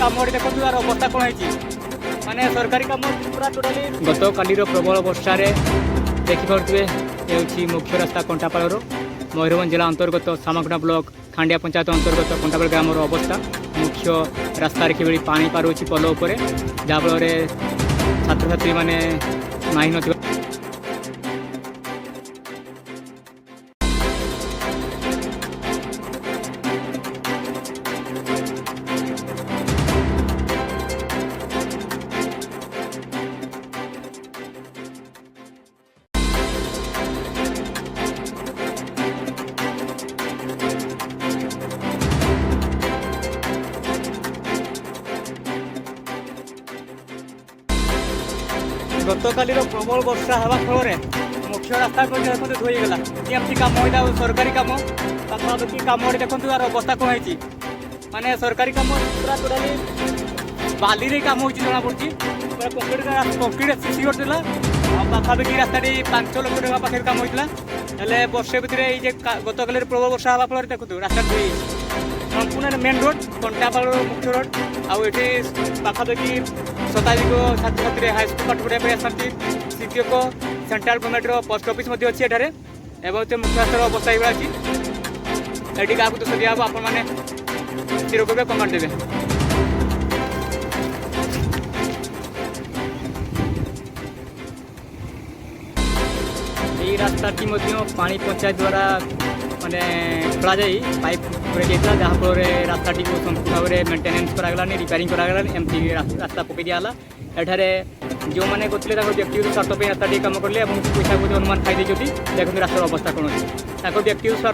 काम देखो यार अवस्था कौन है माने सरकारी काम पूरा टोटाली गत काली प्रबल वर्षा देखिपे ये मुख्य रास्ता कंटापाड़ मयूरभंज जिला अंतर्गत सामगुड़ा ब्लॉक खांडिया पंचायत अंतर्गत कंटापाड़ ग्राम अवस्था मुख्य रास्ता कि पानी पार हो पल उपर जहाँफल छात्र छात्री मैंने माही न गत काली प्रबल वर्षा हवा फल मुख्य रास्ता को देखो धोईगला एमती कम सरकारी कम पाखापाखि कम देखो यार अवस्था कौन है माने सरकारी कम पूरा टोटाली बाली कम हो जना पड़ी पूरा कंक्रीट सीसी रोड था पाखापाखि रास्ता 5 लाख टका पाखे कम होता है वर्षे भितर ये गत काली प्रबल वर्षा हवा फल देखो रास्ता धोई संपूर्ण मेन रोड कंटापाड़ मुख्य रोड आठी पाखापाखि शताधिक छात्र छात्री हाईस्कल पाठ पढ़ाई आसती शिक्षक सेंट्रल गवर्नमेंटर पोस्ट ऑफिस अच्छी एठारे मुख्य रास्तार अवस्था ये ये क्या दोष दिया आप स्थिर करेंगे कमांड देवे यही रास्ताटी पानी पंचायत द्वारा माने खोल जा पाइप जाता जहाँफल रास्ता संपूर्ण भाव में मेन्टेनेन्स करागलानी रिपेयरिंग करागलानी एमती रास्ता पकई दिया एठारे जो मैंने करते व्यक्तिगत स्वार्थ रास्ता कम कले पैसा को अनुमान खाई देखते रास्तार अवस्था कौन अच्छे व्यक्तिगत स्वार्थ